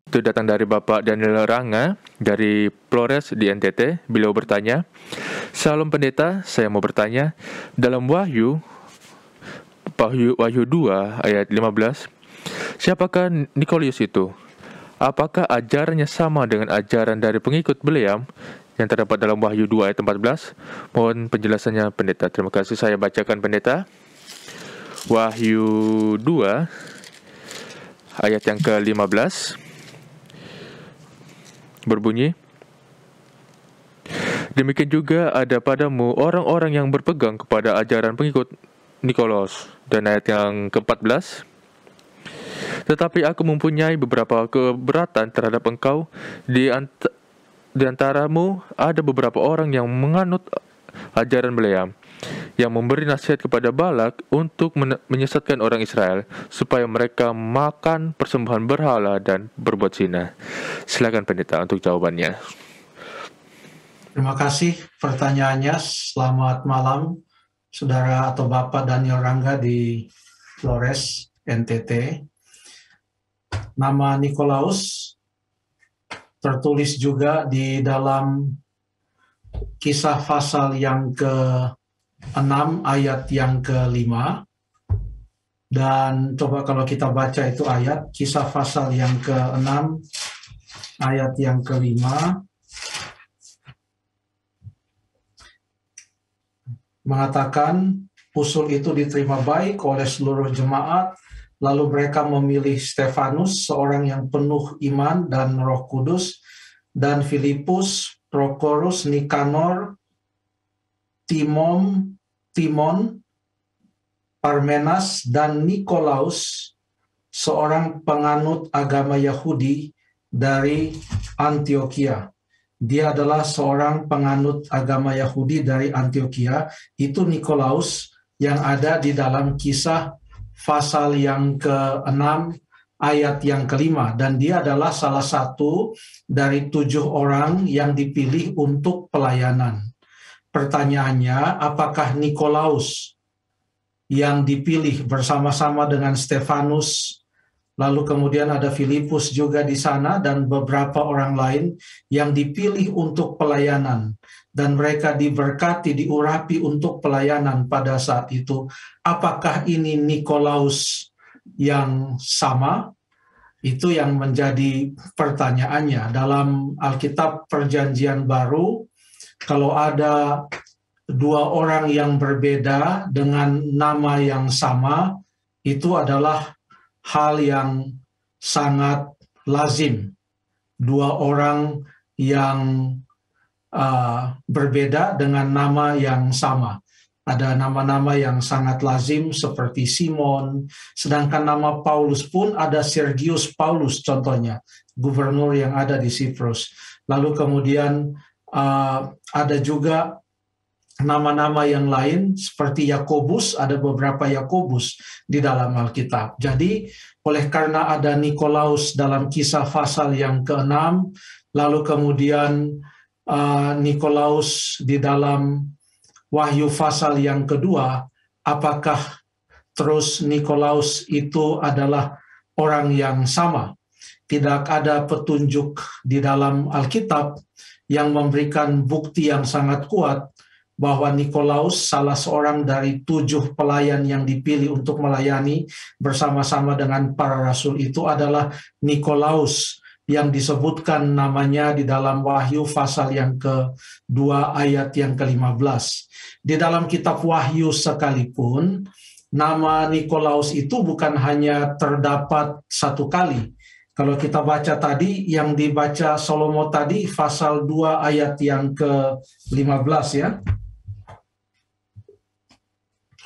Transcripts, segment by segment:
Itu datang dari Bapak Daniel Ranga dari Flores di NTT. Beliau bertanya, "Salam pendeta, saya mau bertanya, dalam Wahyu 2 ayat 15, siapakah Nikolaus itu? Apakah ajarannya sama dengan ajaran dari pengikut Bileam yang terdapat dalam Wahyu 2 ayat 14? Mohon penjelasannya pendeta." Terima kasih, saya bacakan pendeta. Wahyu 2 ayat yang ke-15 berbunyi, "Demikian juga ada padamu orang-orang yang berpegang kepada ajaran pengikut Nikolaus." Dan ayat yang ke-14, "Tetapi aku mempunyai beberapa keberatan terhadap engkau. Di antaramu ada beberapa orang yang menganut ajaran Bileam, yang memberi nasihat kepada Balak untuk menyesatkan orang Israel supaya mereka makan persembahan berhala dan berbuat zina." Silakan pendeta untuk jawabannya. Terima kasih pertanyaannya. Selamat malam, Saudara atau Bapak Daniel Rangga di Flores, NTT. Nama Nikolaus tertulis juga di dalam Kisah pasal yang ke-6 ayat yang ke-5. Dan coba kalau kita baca itu ayat, Kisah pasal yang ke-6 ayat yang ke-5. Mengatakan, usul itu diterima baik oleh seluruh jemaat, lalu mereka memilih Stefanus, seorang yang penuh iman dan Roh Kudus, dan Filipus, Prokorus, Nikanor, Timon, Parmenas, dan Nikolaus, seorang penganut agama Yahudi dari Antioquia. Dia adalah seorang penganut agama Yahudi dari Antioquia. Itu Nikolaus yang ada di dalam Kisah pasal yang ke-6 ayat yang ke-5. Dan dia adalah salah satu dari 7 orang yang dipilih untuk pelayanan. Pertanyaannya, apakah Nikolaus yang dipilih bersama-sama dengan Stefanus, lalu kemudian ada Filipus juga di sana, dan beberapa orang lain yang dipilih untuk pelayanan. Dan mereka diberkati, diurapi untuk pelayanan pada saat itu. Apakah ini Nikolaus yang sama? Itu yang menjadi pertanyaannya. Dalam Alkitab Perjanjian Baru, kalau ada 2 orang yang berbeda dengan nama yang sama, itu adalah hal yang sangat lazim. 2 orang yang berbeda dengan nama yang sama. Ada nama-nama yang sangat lazim seperti Simon, sedangkan nama Paulus pun ada Sergius Paulus contohnya, gubernur yang ada di Siprus. Lalu kemudian ada juga nama-nama yang lain seperti Yakobus, ada beberapa Yakobus di dalam Alkitab. Jadi oleh karena ada Nikolaus dalam Kisah pasal yang ke-6, lalu kemudian Nikolaus di dalam Wahyu pasal yang kedua, apakah terus Nikolaus itu adalah orang yang sama? Tidak ada petunjuk di dalam Alkitab yang memberikan bukti yang sangat kuat bahwa Nikolaus, salah seorang dari 7 pelayan yang dipilih untuk melayani bersama-sama dengan para rasul, itu adalah Nikolaus yang disebutkan namanya di dalam Wahyu pasal yang ke-2 ayat yang ke-15. Di dalam kitab Wahyu sekalipun, nama Nikolaus itu bukan hanya terdapat 1 kali. Kalau kita baca tadi, yang dibaca Salomo tadi, pasal 2 ayat yang ke-15 ya.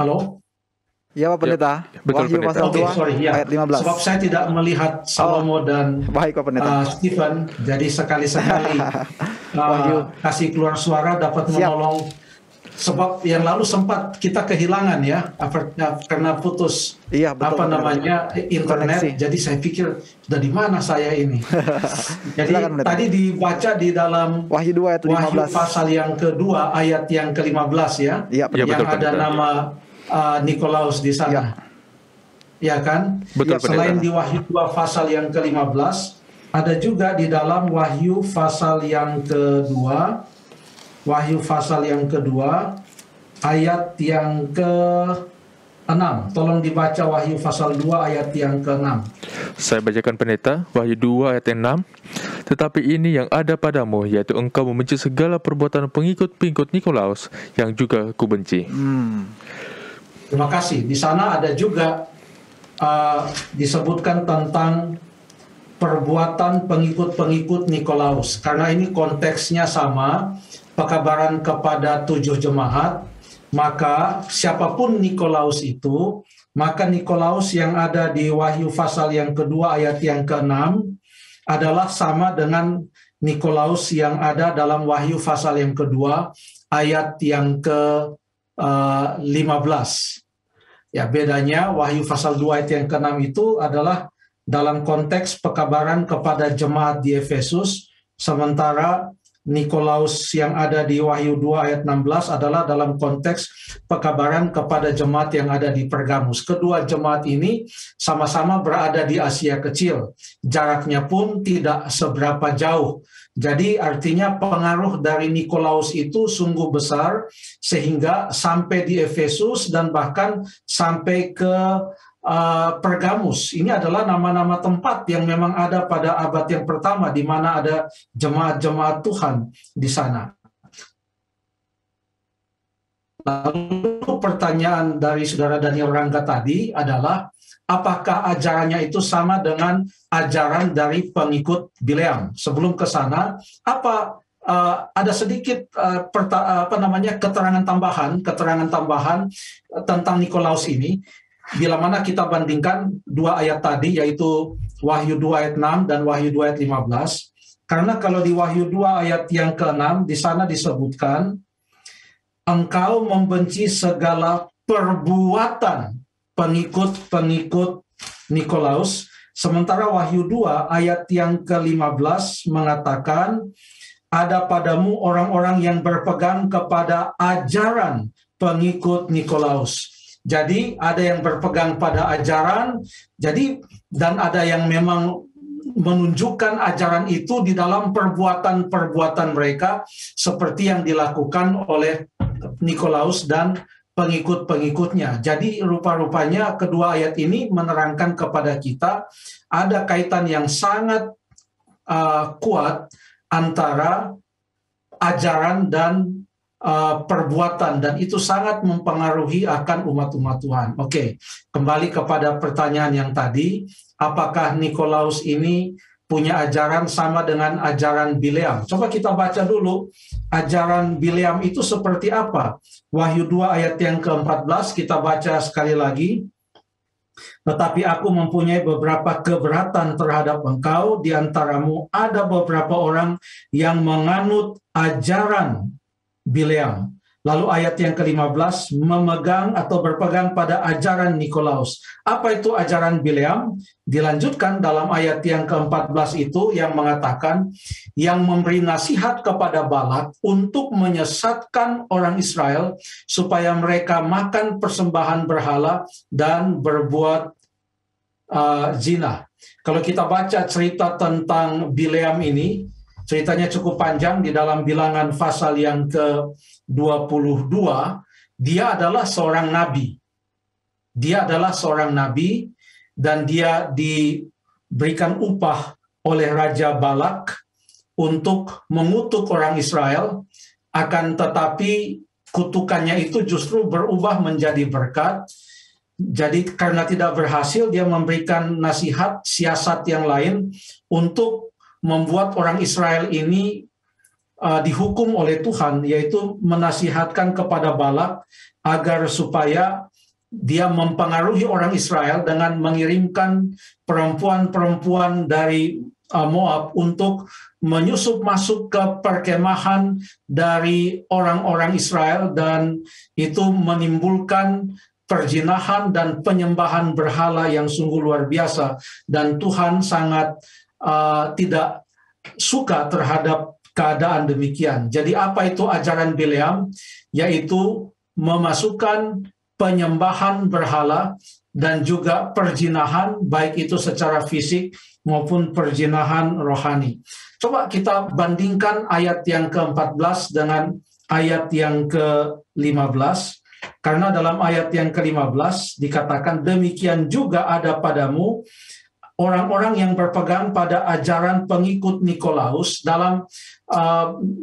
Halo? Ya Pak Pendeta, betul, Wahyu Pendeta. pasal 2 ayat 15. Sebab saya tidak melihat Salomo dan Baik Pak Pendeta. Stephen, jadi sekali-sekali kasih keluar suara dapat menolong. Sebab yang lalu sempat kita kehilangan ya, karena putus internet. Koneksi. Jadi saya pikir sudah di mana saya ini. Jadi silakan, tadi dibaca di dalam Wahyu 2 ayat 15. Wahyu pasal yang kedua ayat yang ke-15 ya, yang betul, ada nama Nikolaus di sana. Ya kan? Betul, selain di Wahyu 2 pasal yang ke-15, Ada juga di dalam Wahyu pasal yang kedua, ayat yang ke-6. Tolong dibaca Wahyu pasal 2 ayat yang ke-6. Saya bacakan pendeta, Wahyu 2 ayat 6. Tetapi ini yang ada padamu, yaitu engkau membenci segala perbuatan pengikut-pengikut Nikolaus, yang juga kubenci. Terima kasih. Di sana ada juga disebutkan tentang perbuatan pengikut-pengikut Nikolaus. Karena ini konteksnya sama, pekabaran kepada 7 jemaat, maka siapapun Nikolaus itu, maka Nikolaus yang ada di Wahyu pasal yang kedua ayat yang ke-6 adalah sama dengan Nikolaus yang ada dalam Wahyu pasal yang kedua ayat yang ke-15. Ya, bedanya Wahyu pasal 2 ayat yang ke-6 itu adalah dalam konteks pekabaran kepada jemaat di Efesus, sementara Nikolaus yang ada di Wahyu 2 ayat 16 adalah dalam konteks pekabaran kepada jemaat yang ada di Pergamus. Kedua jemaat ini sama-sama berada di Asia Kecil. Jaraknya pun tidak seberapa jauh. Jadi artinya pengaruh dari Nikolaus itu sungguh besar sehingga sampai di Efesus dan bahkan sampai ke Pergamus. Ini adalah nama-nama tempat yang memang ada pada abad yang pertama di mana ada jemaat-jemaat Tuhan di sana. Lalu pertanyaan dari saudara Daniel Rangga tadi adalah, apakah ajarannya itu sama dengan ajaran dari pengikut Bileam? Sebelum ke sana, ada sedikit keterangan tambahan tentang Nikolaus ini. Bila mana kita bandingkan 2 ayat tadi, yaitu Wahyu 2 ayat 6 dan Wahyu 2 ayat 15. Karena kalau di Wahyu 2 ayat yang ke-6, di sana disebutkan, engkau membenci segala perbuatan pengikut-pengikut Nikolaus. Sementara Wahyu 2 ayat yang ke-15 mengatakan, ada padamu orang-orang yang berpegang kepada ajaran pengikut Nikolaus. Jadi ada yang berpegang pada ajaran, dan ada yang memang menunjukkan ajaran itu di dalam perbuatan-perbuatan mereka seperti yang dilakukan oleh Nikolaus dan pengikut-pengikutnya. Jadi rupa-rupanya kedua ayat ini menerangkan kepada kita ada kaitan yang sangat kuat antara ajaran dan perbuatan, dan itu sangat mempengaruhi akan umat-umat Tuhan. Oke, kembali kepada pertanyaan yang tadi, apakah Nikolaus ini punya ajaran sama dengan ajaran Bileam? Coba kita baca dulu ajaran Bileam itu seperti apa. Wahyu 2 ayat yang ke-14 kita baca sekali lagi. Tetapi aku mempunyai beberapa keberatan terhadap engkau, di antaramu ada beberapa orang yang menganut ajaran Bileam. Lalu ayat yang ke-15, memegang atau berpegang pada ajaran Nikolaus. Apa itu ajaran Bileam? Dilanjutkan dalam ayat yang ke-14 itu yang mengatakan, yang memberi nasihat kepada Balak untuk menyesatkan orang Israel supaya mereka makan persembahan berhala dan berbuat zina. Kalau kita baca cerita tentang Bileam ini, ceritanya cukup panjang di dalam Bilangan pasal yang ke-22. Dia adalah seorang nabi. Dan dia diberikan upah oleh Raja Balak untuk mengutuk orang Israel, akan tetapi kutukannya itu justru berubah menjadi berkat. Jadi karena tidak berhasil, dia memberikan nasihat, siasat yang lain untuk membuat orang Israel ini dihukum oleh Tuhan, yaitu menasihatkan kepada Balak agar supaya dia mempengaruhi orang Israel dengan mengirimkan perempuan-perempuan dari Moab untuk menyusup masuk ke perkemahan dari orang-orang Israel, dan itu menimbulkan perzinahan dan penyembahan berhala yang sungguh luar biasa, dan Tuhan sangat tidak suka terhadap keadaan demikian. Jadi apa itu ajaran Bileam? Yaitu memasukkan penyembahan berhala dan juga perzinahan, baik itu secara fisik maupun perzinahan rohani. Coba kita bandingkan ayat yang ke-14 dengan ayat yang ke-15, karena dalam ayat yang ke-15 dikatakan, demikian juga ada padamu orang-orang yang berpegang pada ajaran pengikut Nikolaus. Dalam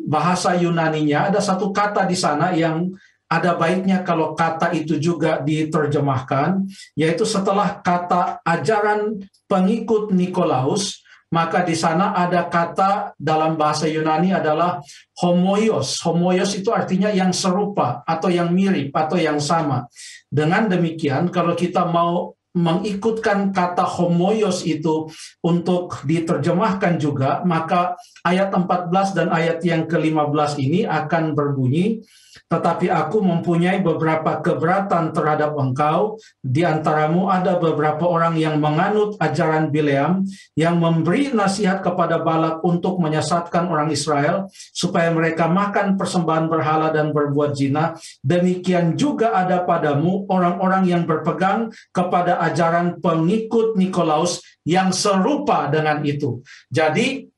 bahasa Yunaninya ada satu kata di sana yang ada baiknya kalau kata itu juga diterjemahkan, yaitu setelah kata ajaran pengikut Nikolaus, maka di sana ada kata dalam bahasa Yunani adalah homoios. Homoios itu artinya yang serupa atau yang mirip atau yang sama. Dengan demikian, kalau kita mau mengikutkan kata homoios itu untuk diterjemahkan juga, maka ayat 14 dan ayat yang ke-15 ini akan berbunyi, tetapi aku mempunyai beberapa keberatan terhadap engkau. Di antaramu ada beberapa orang yang menganut ajaran Bileam, yang memberi nasihat kepada Balak untuk menyesatkan orang Israel, supaya mereka makan persembahan berhala dan berbuat zina. Demikian juga ada padamu orang-orang yang berpegang kepada ajaran pengikut Nikolaus yang serupa dengan itu. Jadi,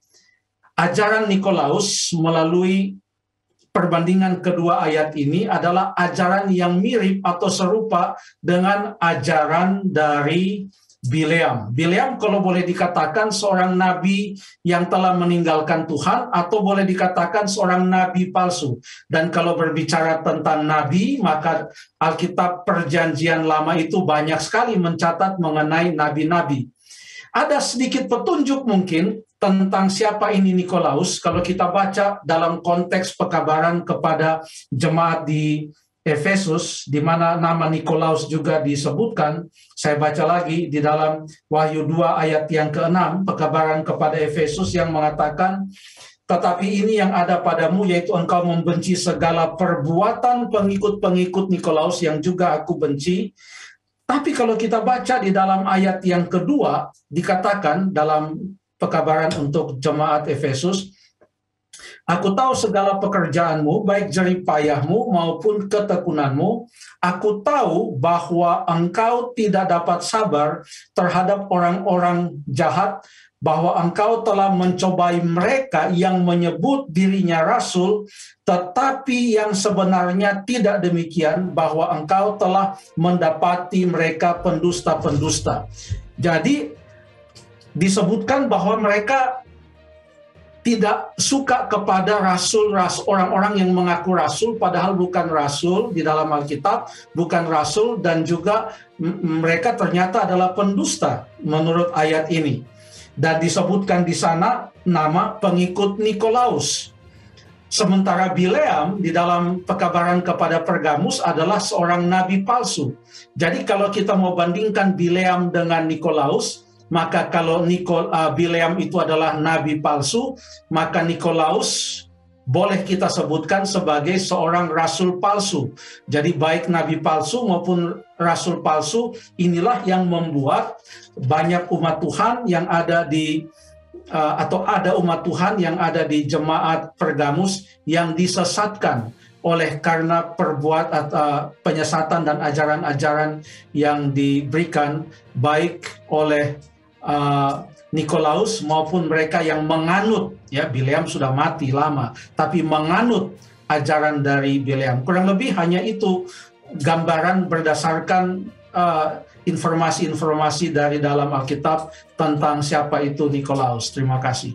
ajaran Nikolaus melalui perbandingan kedua ayat ini adalah ajaran yang mirip atau serupa dengan ajaran dari Bileam. Bileam kalau boleh dikatakan seorang nabi yang telah meninggalkan Tuhan, atau boleh dikatakan seorang nabi palsu. Dan kalau berbicara tentang nabi, maka Alkitab Perjanjian Lama itu banyak sekali mencatat mengenai nabi-nabi. Ada sedikit petunjuk mungkin tentang siapa ini Nikolaus kalau kita baca dalam konteks pekabaran kepada jemaat di Efesus, di mana nama Nikolaus juga disebutkan. Saya baca lagi di dalam Wahyu 2 ayat yang ke-6, pekabaran kepada Efesus yang mengatakan, tetapi ini yang ada padamu, yaitu engkau membenci segala perbuatan pengikut-pengikut Nikolaus yang juga aku benci. Tapi kalau kita baca di dalam ayat yang kedua, dikatakan dalam pekabaran untuk jemaat Efesus, aku tahu segala pekerjaanmu, baik jerih payahmu maupun ketekunanmu. Aku tahu bahwa engkau tidak dapat sabar terhadap orang-orang jahat, bahwa engkau telah mencobai mereka yang menyebut dirinya rasul, tetapi yang sebenarnya tidak demikian, bahwa engkau telah mendapati mereka pendusta-pendusta. Jadi disebutkan bahwa mereka tidak suka kepada orang-orang yang mengaku rasul, padahal bukan rasul di dalam Alkitab, bukan rasul, dan juga mereka ternyata adalah pendusta menurut ayat ini. Dan disebutkan di sana nama pengikut Nikolaus. Sementara Bileam di dalam pekabaran kepada Pergamus adalah seorang nabi palsu. Jadi kalau kita mau bandingkan Bileam dengan Nikolaus, maka kalau Bileam itu adalah nabi palsu, maka Nikolaus boleh kita sebutkan sebagai seorang rasul palsu. Jadi baik nabi palsu maupun rasul palsu, inilah yang membuat banyak umat Tuhan yang ada di atau ada umat Tuhan yang ada di jemaat Pergamus yang disesatkan oleh karena penyesatan dan ajaran-ajaran yang diberikan baik oleh Nikolaus maupun mereka yang menganut, ya, Bileam sudah mati lama, tapi menganut ajaran dari Bileam. Kurang lebih hanya itu gambaran berdasarkan informasi-informasi dari dalam Alkitab tentang siapa itu Nikolaus. Terima kasih.